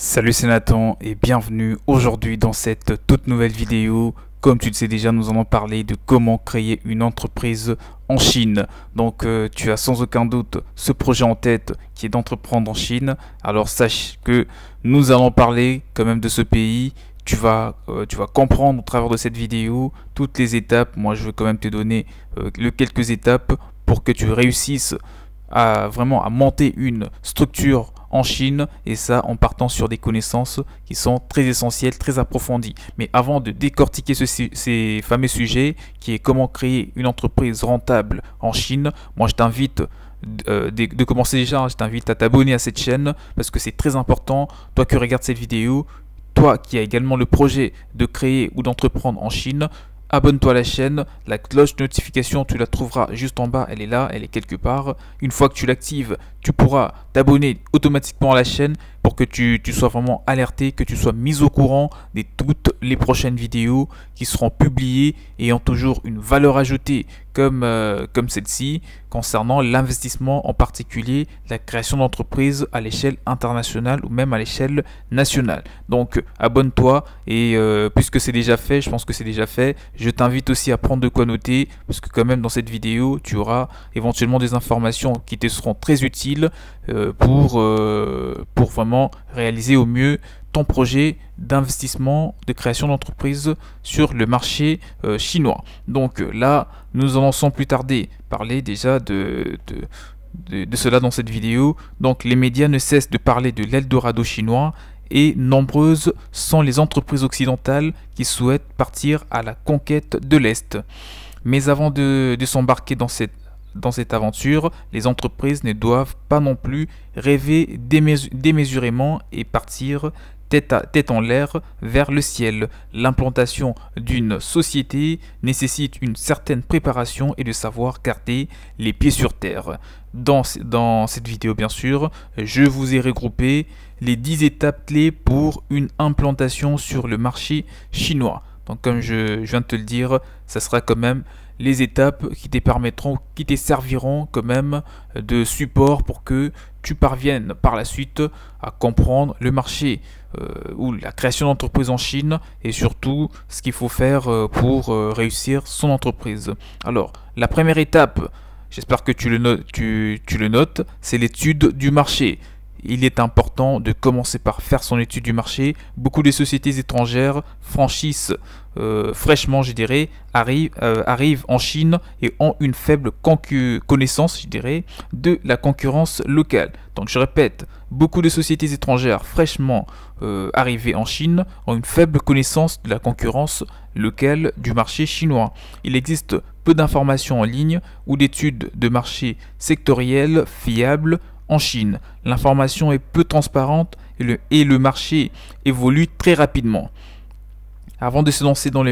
Salut, c'est Nathan et bienvenue aujourd'hui dans cette toute nouvelle vidéo. Comme tu le sais déjà, nous allons parler de comment créer une entreprise en Chine. Donc tu as sans aucun doute ce projet en tête qui est d'entreprendre en Chine. Alors sache que nous allons parler quand même de ce pays. Tu vas comprendre au travers de cette vidéo toutes les étapes. Moi je veux quand même te donner quelques étapes pour que tu réussisses à vraiment à monter une structure en Chine, et ça en partant sur des connaissances qui sont très essentielles, très approfondies. Mais avant de décortiquer ces fameux sujets qui est comment créer une entreprise rentable en Chine, moi je t'invite de commencer déjà, je t'invite à t'abonner à cette chaîne parce que c'est très important. Toi qui regardes cette vidéo, toi qui as également le projet de créer ou d'entreprendre en Chine, abonne-toi à la chaîne, la cloche de notification tu la trouveras juste en bas, elle est là, elle est quelque part. Une fois que tu l'actives, tu pourras t'abonner automatiquement à la chaîne pour que tu sois vraiment alerté, que tu sois mis au courant de toutes les prochaines vidéos qui seront publiées ayant toujours une valeur ajoutée comme celle-ci concernant l'investissement, en particulier la création d'entreprises à l'échelle internationale ou même à l'échelle nationale. Donc abonne-toi et puisque c'est déjà fait, je pense que c'est déjà fait, je t'invite aussi à prendre de quoi noter parce que quand même dans cette vidéo tu auras éventuellement des informations qui te seront très utiles pour vraiment réaliser au mieux ton projet d'investissement, de création d'entreprise sur le marché chinois. Donc là, nous allons sans plus tarder parler déjà de cela dans cette vidéo. Donc les médias ne cessent de parler de l'Eldorado chinois et nombreuses sont les entreprises occidentales qui souhaitent partir à la conquête de l'Est. Mais avant de s'embarquer dans cette aventure, les entreprises ne doivent pas non plus rêver démesurément et partir tête en l'air vers le ciel. L'implantation d'une société nécessite une certaine préparation et de savoir garder les pieds sur terre. Dans cette vidéo, bien sûr, je vous ai regroupé les 10 étapes clés pour une implantation sur le marché chinois. Donc comme je viens de te le dire, ça sera quand même les étapes qui te permettront, qui te serviront quand même de support pour que tu parviennes par la suite à comprendre le marché ou la création d'entreprise en Chine et surtout ce qu'il faut faire pour réussir son entreprise. Alors, la première étape, j'espère que tu le notes, c'est l'étude du marché. Il est important de commencer par faire son étude du marché. Beaucoup de sociétés étrangères franchissent fraîchement, je dirais, arrivent en Chine et ont une faible connaissance, je dirais, de la concurrence locale. Donc je répète, beaucoup de sociétés étrangères fraîchement arrivées en Chine ont une faible connaissance de la concurrence locale du marché chinois. Il existe peu d'informations en ligne ou d'études de marché sectorielles fiables en Chine. L'information est peu transparente et le marché évolue très rapidement. Avant de se lancer dans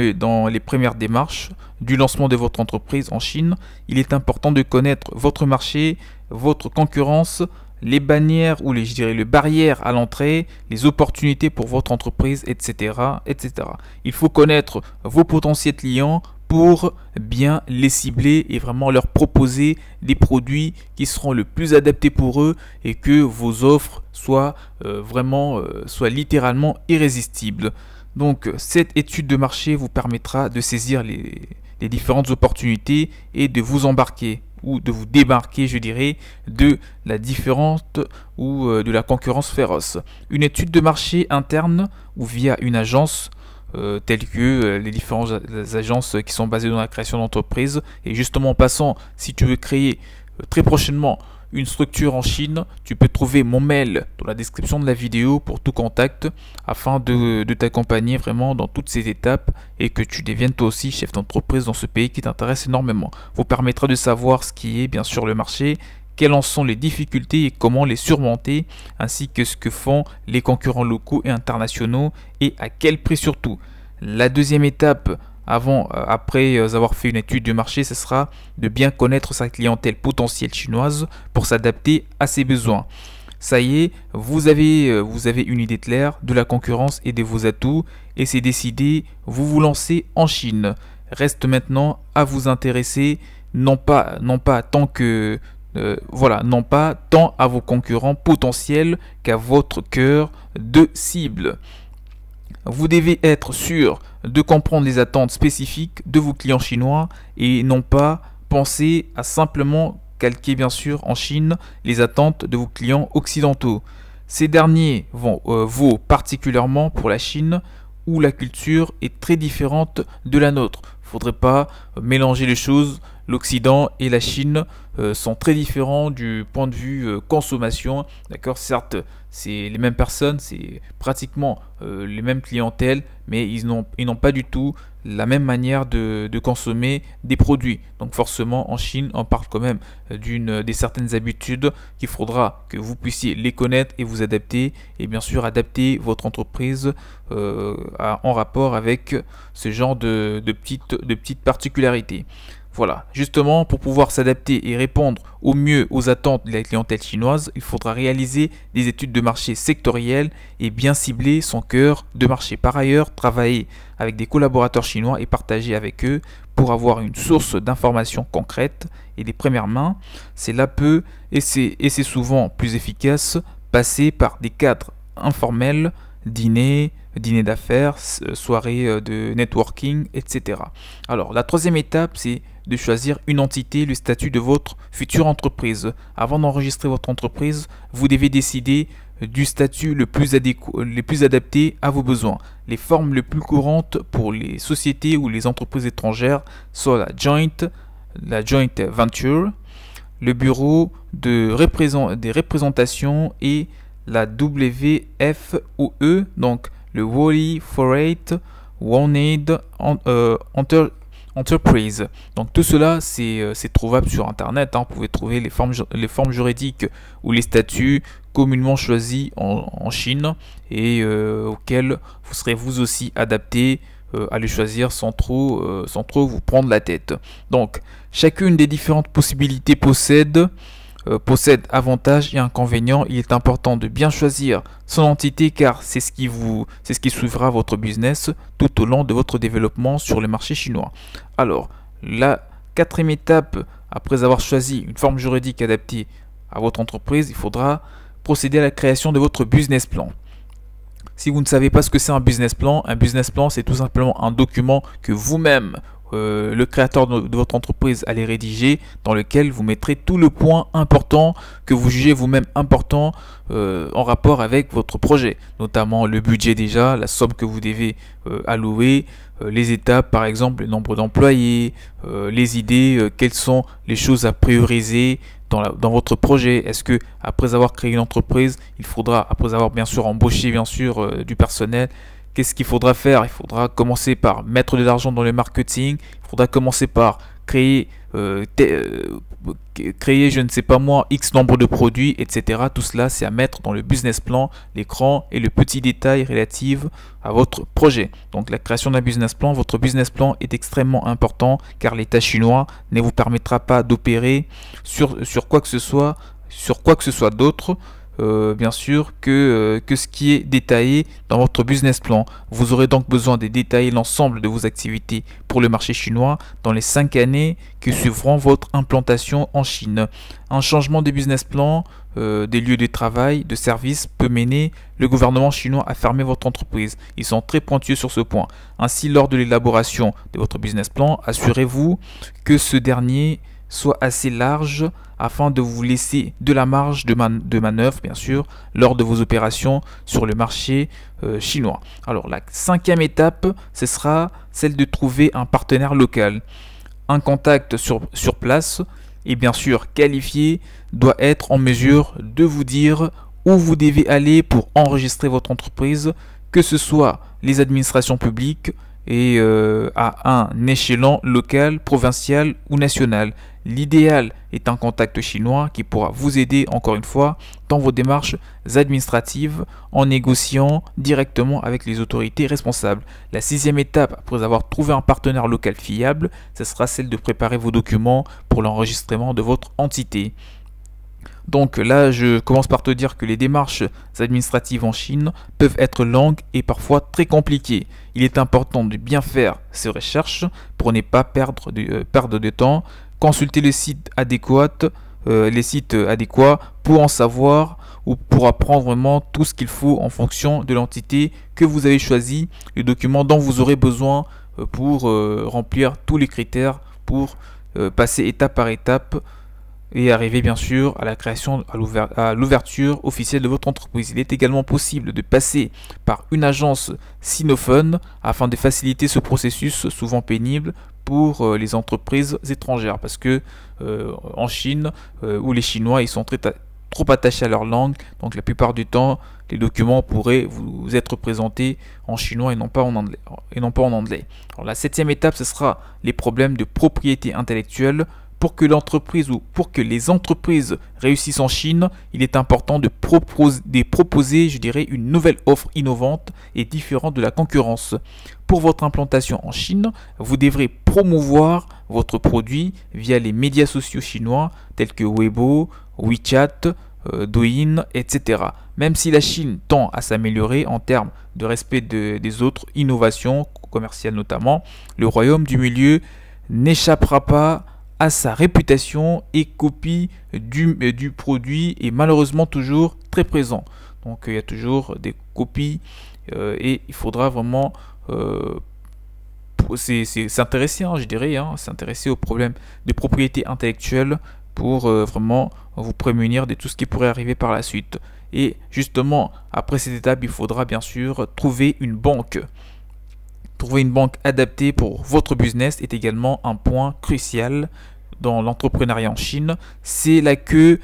les premières démarches du lancement de votre entreprise en Chine, il est important de connaître votre marché, votre concurrence, les bannières ou les barrières à l'entrée, les opportunités pour votre entreprise, etc., etc. Il faut connaître vos potentiels clients pour bien les cibler et vraiment leur proposer des produits qui seront le plus adaptés pour eux et que vos offres soient soient littéralement irrésistibles. Donc cette étude de marché vous permettra de saisir les différentes opportunités et de vous embarquer ou de vous démarquer, je dirais, de la différente ou de la concurrence féroce. Une étude de marché interne ou via une agence telles que les différentes agences qui sont basées dans la création d'entreprises. Et justement, en passant, si tu veux créer très prochainement une structure en Chine, tu peux trouver mon mail dans la description de la vidéo pour tout contact afin de t'accompagner vraiment dans toutes ces étapes et que tu deviennes toi aussi chef d'entreprise dans ce pays qui t'intéresse énormément. Vous permettra de savoir ce qui est bien sûr le marché, quelles en sont les difficultés et comment les surmonter, ainsi que ce que font les concurrents locaux et internationaux et à quel prix surtout. La deuxième étape, après avoir fait une étude du marché, ce sera de bien connaître sa clientèle potentielle chinoise pour s'adapter à ses besoins. Ça y est, vous avez une idée claire de la concurrence et de vos atouts et c'est décidé, vous lancez en Chine. Reste maintenant à vous intéresser non pas tant que voilà, non pas tant à vos concurrents potentiels qu'à votre cœur de cible. Vous devez être sûr de comprendre les attentes spécifiques de vos clients chinois et non pas penser à simplement calquer bien sûr en Chine les attentes de vos clients occidentaux. Ces derniers vaut particulièrement pour la Chine où la culture est très différente de la nôtre. Il ne faudrait pas mélanger les choses. L'Occident et la Chine sont très différents du point de vue consommation. D'accord, certes, c'est les mêmes personnes, c'est pratiquement les mêmes clientèles, mais ils n'ont pas du tout la même manière de consommer des produits. Donc forcément, en Chine, on parle quand même des certaines habitudes qu'il faudra que vous puissiez les connaître et vous adapter, et bien sûr adapter votre entreprise en rapport avec ce genre de petites particularités. Voilà, justement, pour pouvoir s'adapter et répondre au mieux aux attentes de la clientèle chinoise, il faudra réaliser des études de marché sectorielles et bien cibler son cœur de marché. Par ailleurs, travailler avec des collaborateurs chinois et partager avec eux pour avoir une source d'informations concrètes et des premières mains. C'est souvent plus efficace, passer par des cadres informels, dîner d'affaires, soirées de networking, etc. Alors, la troisième étape, c'est de choisir une entité, le statut de votre future entreprise. Avant d'enregistrer votre entreprise, vous devez décider du statut le plus adapté à vos besoins. Les formes les plus courantes pour les sociétés ou les entreprises étrangères sont la joint venture, le bureau des représentations et la WFOE, donc le Wholly Foreign Owned Enterprise. Donc tout cela, c'est trouvable sur Internet. Vous pouvez trouver les formes juridiques ou les statuts communément choisis en Chine et auxquels vous serez vous aussi adapté à les choisir sans trop vous prendre la tête. Donc chacune des différentes possibilités possède avantages et inconvénients. Il est important de bien choisir son entité car c'est ce qui suivra votre business tout au long de votre développement sur le marché chinois. Alors, la quatrième étape, après avoir choisi une forme juridique adaptée à votre entreprise, il faudra procéder à la création de votre business plan. Si vous ne savez pas ce que c'est un business plan c'est tout simplement un document que vous-même le créateur de votre entreprise allez rédiger, dans lequel vous mettrez tout le point important que vous jugez vous-même important en rapport avec votre projet, notamment le budget déjà, la somme que vous devez allouer, les étapes par exemple, le nombre d'employés, les idées, quelles sont les choses à prioriser dans votre projet. Est-ce que après avoir créé une entreprise, il faudra, après avoir bien sûr embauché du personnel, qu'est-ce qu'il faudra faire? Il faudra commencer par mettre de l'argent dans le marketing, il faudra commencer par créer, je ne sais pas moi, X nombre de produits, etc. Tout cela, c'est à mettre dans le business plan, l'écran et le petit détail relatif à votre projet. Donc la création d'un business plan, votre business plan est extrêmement important car l'État chinois ne vous permettra pas d'opérer sur quoi que ce soit d'autre. Bien sûr que ce qui est détaillé dans votre business plan. Vous aurez donc besoin de détailler l'ensemble de vos activités pour le marché chinois dans les 5 années qui suivront votre implantation en Chine. Un changement de business plan des lieux de travail, de service peut mener le gouvernement chinois à fermer votre entreprise. Ils sont très pointueux sur ce point. Ainsi, lors de l'élaboration de votre business plan, assurez-vous que ce dernier soit assez large afin de vous laisser de la marge de manœuvre, bien sûr, lors de vos opérations sur le marché chinois. Alors, la 5e étape, ce sera celle de trouver un partenaire local. Un contact sur place et bien sûr qualifié doit être en mesure de vous dire où vous devez aller pour enregistrer votre entreprise, que ce soit les administrations publiques et à un échelon local, provincial ou national. L'idéal est un contact chinois qui pourra vous aider encore une fois dans vos démarches administratives en négociant directement avec les autorités responsables. La 6e étape, après avoir trouvé un partenaire local fiable, ce sera celle de préparer vos documents pour l'enregistrement de votre entité. Donc là, je commence par te dire que les démarches administratives en Chine peuvent être longues et parfois très compliquées. Il est important de bien faire ces recherches pour ne pas perdre de temps. Consulter le site adéquat les sites adéquats pour en savoir ou pour apprendre vraiment tout ce qu'il faut en fonction de l'entité que vous avez choisi, le document dont vous aurez besoin pour remplir tous les critères pour passer étape par étape et arriver bien sûr à la création, à l'ouverture officielle de votre entreprise. Il est également possible de passer par une agence sinophone afin de faciliter ce processus souvent pénible pour les entreprises étrangères, parce que en Chine, où les Chinois ils sont trop attachés à leur langue, donc la plupart du temps les documents pourraient vous être présentés en chinois et non pas en anglais. Alors, la 7e étape, ce sera les problèmes de propriété intellectuelle. Pour que l'entreprise ou pour que les entreprises réussissent en Chine, il est important de proposer, je dirais, une nouvelle offre innovante et différente de la concurrence. Pour votre implantation en Chine, vous devrez promouvoir votre produit via les médias sociaux chinois tels que Weibo, WeChat, Douyin, etc. Même si la Chine tend à s'améliorer en termes de respect des autres innovations commerciales notamment, le royaume du milieu n'échappera pas à sa réputation et copie du produit est malheureusement toujours très présent. Donc il y a toujours des copies et il faudra vraiment s'intéresser, je dirais, s'intéresser aux problèmes de propriété intellectuelle pour vraiment vous prémunir de tout ce qui pourrait arriver par la suite. Et justement, après cette étape, il faudra bien sûr trouver une banque. Trouver une banque adaptée pour votre business est également un point crucial dans l'entrepreneuriat en Chine. C'est là que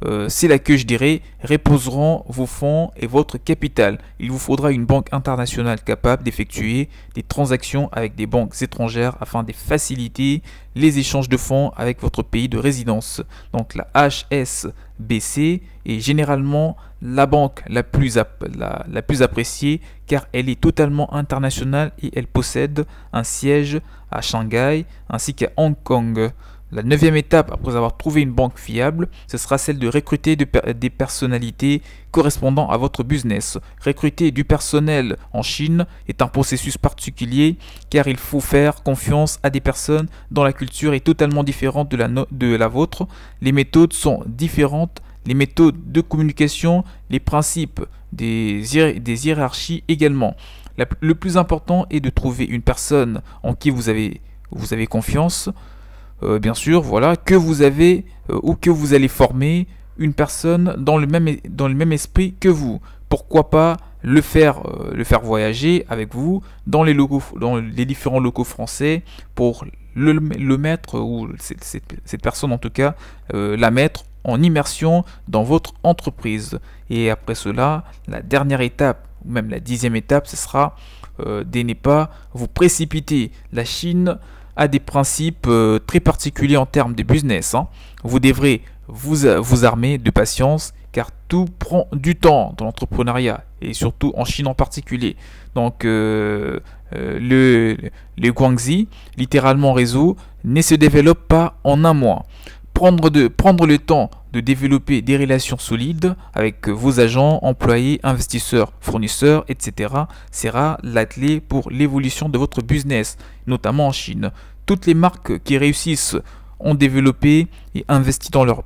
je dirais, reposeront vos fonds et votre capital. Il vous faudra une banque internationale capable d'effectuer des transactions avec des banques étrangères afin de faciliter les échanges de fonds avec votre pays de résidence. Donc la HSBC est généralement la banque la plus appréciée car elle est totalement internationale et elle possède un siège à Shanghai ainsi qu'à Hong Kong. La 9e étape, après avoir trouvé une banque fiable, ce sera celle de recruter des personnalités correspondant à votre business. Recruter du personnel en Chine est un processus particulier car il faut faire confiance à des personnes dont la culture est totalement différente de la vôtre. Les méthodes sont différentes, les méthodes de communication, les principes des hiérarchies également. Le plus important est de trouver une personne en qui vous avez confiance. Bien sûr, voilà, que vous avez ou que vous allez former une personne dans le même esprit que vous. Pourquoi pas le faire voyager avec vous dans les différents locaux français pour le mettre, ou cette personne en tout cas, la mettre en immersion dans votre entreprise. Et après cela, la dernière étape, ou même la 10e étape, ce sera de ne pas vous précipiter. La Chine a des principes très particuliers en termes de business. Vous devrez vous armer de patience car tout prend du temps dans l'entrepreneuriat et surtout en Chine en particulier. Donc le Guangxi, littéralement réseau, ne se développe pas en un mois. Prendre le temps de développer des relations solides avec vos agents, employés, investisseurs, fournisseurs, etc. sera la clé pour l'évolution de votre business, notamment en Chine. Toutes les marques qui réussissent ont développé et investi dans leur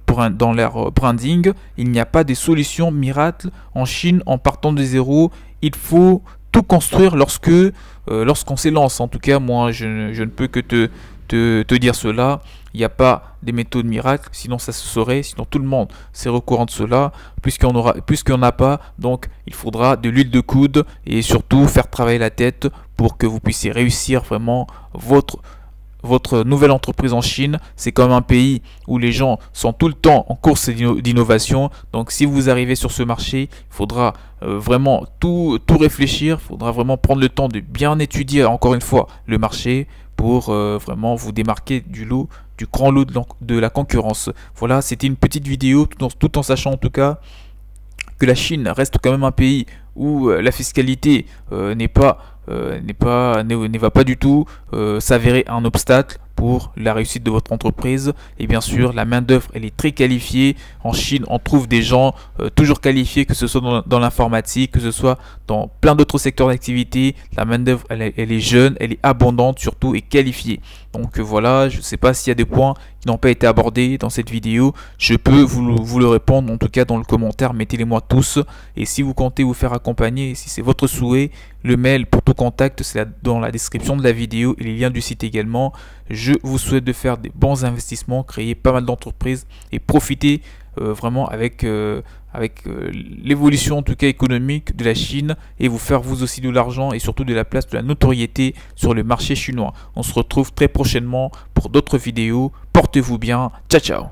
branding. Il n'y a pas de solution miracle en Chine en partant de zéro. Il faut tout construire lorsqu'on s'élance. En tout cas, moi, je ne peux que te dire cela. Il n'y a pas des méthodes miracles, sinon ça se saurait, sinon tout le monde serait au courant de cela, puisqu'on n'a pas, donc il faudra de l'huile de coude et surtout faire travailler la tête pour que vous puissiez réussir vraiment votre nouvelle entreprise en Chine. C'est comme un pays où les gens sont tout le temps en course d'innovation. Donc si vous arrivez sur ce marché, il faudra vraiment tout réfléchir. Il faudra vraiment prendre le temps de bien étudier encore une fois le marché pour vraiment vous démarquer du grand lot de la concurrence. Voilà, c'était une petite vidéo tout en sachant en tout cas que la Chine reste quand même un pays où la fiscalité ne va pas du tout s'avérer un obstacle pour la réussite de votre entreprise. Et bien sûr, la main-d'œuvre, elle est très qualifiée. En Chine, on trouve des gens toujours qualifiés, que ce soit dans l'informatique, que ce soit dans plein d'autres secteurs d'activité. La main-d'œuvre, elle est jeune, elle est abondante surtout et qualifiée. Donc voilà, je ne sais pas s'il y a des points qui n'ont pas été abordés dans cette vidéo. Je peux vous le répondre, en tout cas dans le commentaire, mettez-les-moi tous. Et si vous comptez vous faire accompagner, si c'est votre souhait, le mail pour tout contact, c'est dans la description de la vidéo et les liens du site également. Je vous souhaite de faire des bons investissements, créer pas mal d'entreprises et profiter vraiment avec l'évolution en tout cas économique de la Chine et vous faire vous aussi de l'argent et surtout de la place, de la notoriété sur le marché chinois. On se retrouve très prochainement pour d'autres vidéos. Portez-vous bien. Ciao ciao.